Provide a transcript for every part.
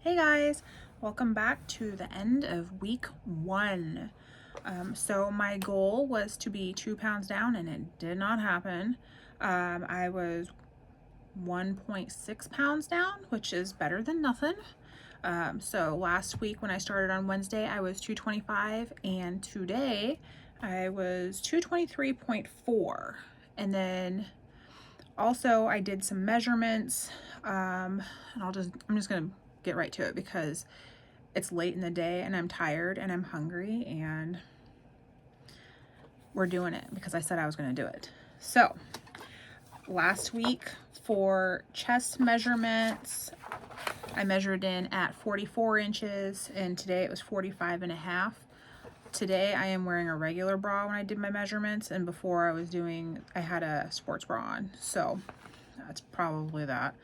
Hey guys, welcome back to the end of week 1. So my goal was to be 2 pounds down and it did not happen. I was 1.6 pounds down, which is better than nothing. So last week when I started on Wednesday, I was 225 and today I was 223.4. And then also I did some measurements, and I'm just gonna get right to it because it's late in the day and I'm tired and I'm hungry and we're doing it because I said I was going to do it. So last week for chest measurements, I measured in at 44 inches and today it was 45.5. Today I am wearing a regular bra when I did my measurements, and before I had a sports bra on. So that's probably that.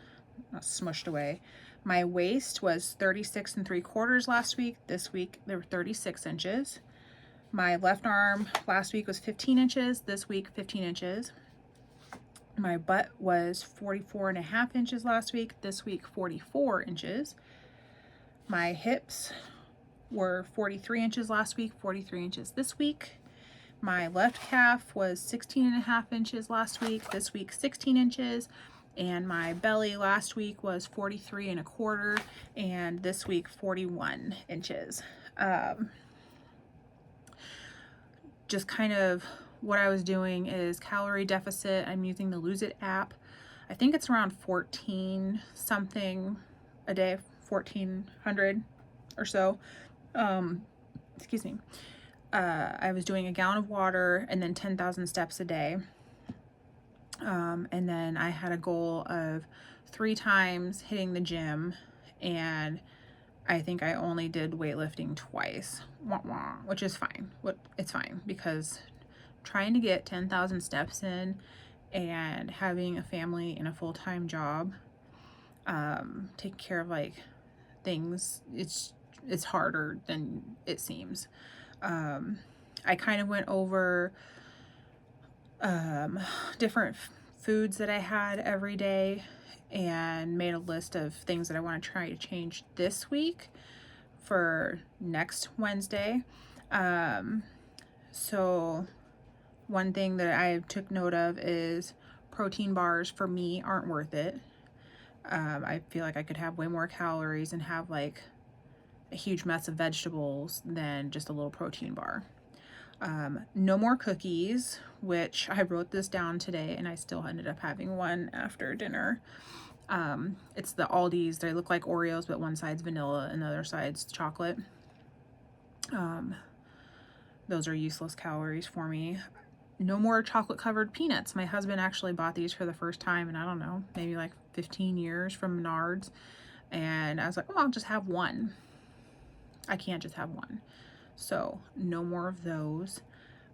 That's smushed away. My waist was 36 3/4 last week. This week they were 36 inches. My left arm last week was 15 inches. This week 15 inches. My butt was 44.5 inches last week. This week 44 inches. My hips were 43 inches last week, 43 inches this week. My left calf was 16.5 inches last week. This week 16 inches. And my belly last week was 43 1/4, and this week 41 inches. Just kind of what I was doing is calorie deficit. I'm using the Lose It app. I think it's around 14 something a day, 1400 or so. Excuse me. I was doing a gallon of water and then 10,000 steps a day. And then I had a goal of 3 times hitting the gym, and I think I only did weightlifting twice, which is fine. It's fine because trying to get 10,000 steps in and having a family and a full-time job, taking care of like things, it's harder than it seems. I kind of went over different foods that I had every day and made a list of things that I want to try to change this week for next Wednesday. So one thing that I took note of is protein bars for me aren't worth it. I feel like I could have way more calories and have like a huge mess of vegetables than just a little protein bar. No more cookies, which I wrote this down today and I still ended up having one after dinner. It's the Aldi's. They look like Oreos, but one side's vanilla and the other side's chocolate. Those are useless calories for me. No more chocolate covered peanuts. My husband actually bought these for the first time in, I don't know, maybe like 15 years from Menards. And I was like, oh, I'll just have one. I can't just have one. So no more of those.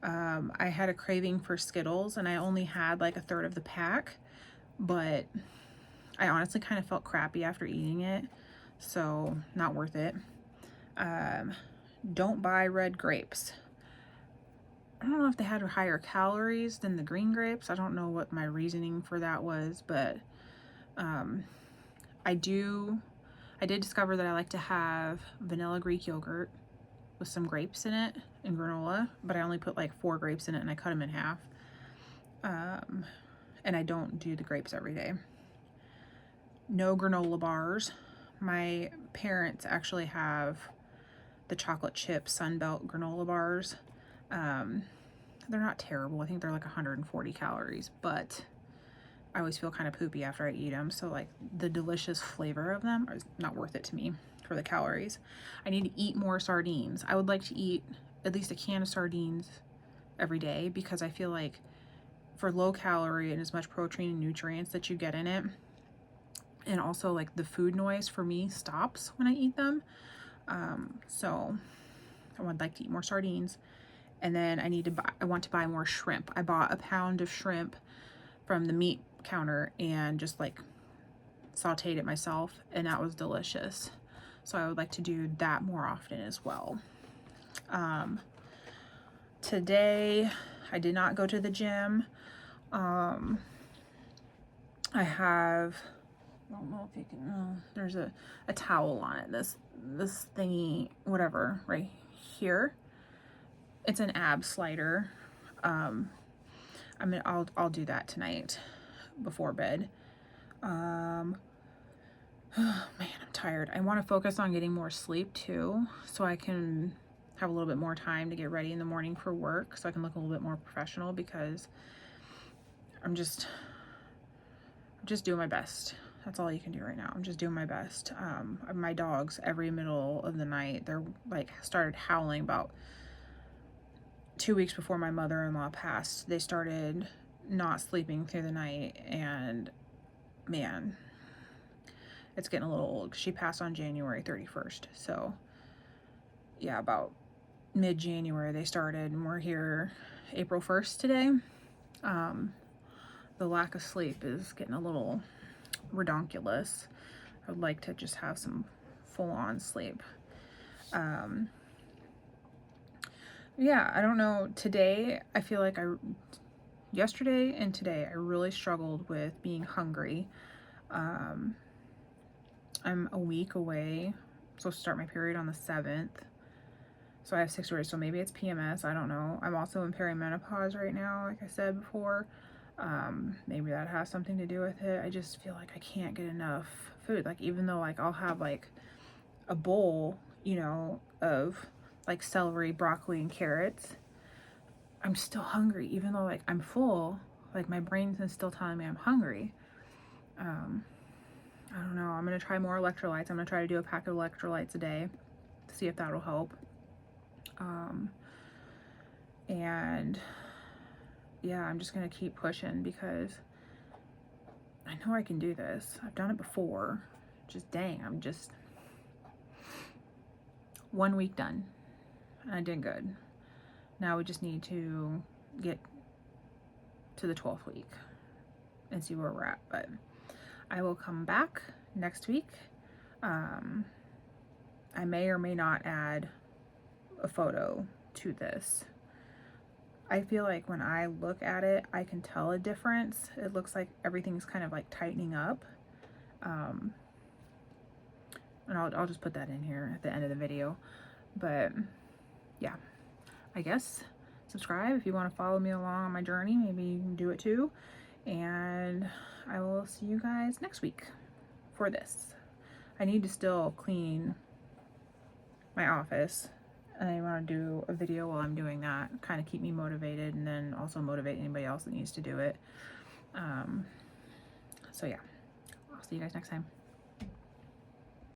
I had a craving for Skittles and I only had like a third of the pack, but I honestly kind of felt crappy after eating it, so not worth it. Don't buy red grapes. I don't know if they had higher calories than the green grapes. I don't know what my reasoning for that was, but I did discover that I like to have vanilla Greek yogurt with some grapes in it and granola, but I only put like 4 grapes in it and I cut them in half. And I don't do the grapes every day. No granola bars. My parents actually have the chocolate chip Sunbelt granola bars. They're not terrible. I think they're like 140 calories, but I always feel kind of poopy after I eat them. So like the delicious flavor of them is not worth it to me for the calories. I need to eat more sardines. I would like to eat at least a can of sardines every day because I feel like for low calorie and as much protein and nutrients that you get in it, and also like the food noise for me stops when I eat them. So I would like to eat more sardines. And then I want to buy more shrimp. I bought a pound of shrimp from the meat counter and just like sauteed it myself, and that was delicious. So I would like to do that more often as well. Today I did not go to the gym. I have I don't know if you can, there's a towel on it, this thingy, whatever, right here. It's an ab slider. I'll do that tonight before bed. Oh man, I'm tired. I want to focus on getting more sleep too, so I can have a little bit more time to get ready in the morning for work, so I can look a little bit more professional, because I'm just doing my best. That's all you can do right now. I'm just doing my best. My dogs, every middle of the night, they're like started howling about 2 weeks before my mother-in-law passed. They started not sleeping through the night, and man, it's getting a little old. She passed on January 31st. So yeah, about mid-January they started, and we're here April 1st today. The lack of sleep is getting a little redonkulous. I would like to just have some full-on sleep. Yeah, I don't know. Today, I feel like yesterday and today, I really struggled with being hungry. I'm a week away. I'm supposed to start my period on the 7th. So I have 6 days, so maybe it's PMS, I don't know. I'm also in perimenopause right now, like I said before. Maybe that has something to do with it. I just feel like I can't get enough food. Like, even though like I'll have like a bowl, you know, of like celery, broccoli, and carrots, I'm still hungry. Even though like I'm full, like my brain's still telling me I'm hungry. I don't know. I'm gonna try more electrolytes. I'm gonna try to do a pack of electrolytes a day to see if that'll help. And yeah, I'm just gonna keep pushing, because I know I can do this. I've done it before. Just dang, I'm just 1 week done. I did good. Now we just need to get to the 12th week and see where we're at. But I will come back next week. I may or may not add a photo to this. I feel like when I look at it, I can tell a difference. It looks like everything's kind of like tightening up. And I'll just put that in here at the end of the video. But yeah, I guess subscribe if you want to follow me along on my journey. Maybe you can do it too. And I will see you guys next week for this. I need to still clean my office, and I want to do a video while I'm doing that, kind of keep me motivated, and then also motivate anybody else that needs to do it. So yeah, I'll see you guys next time.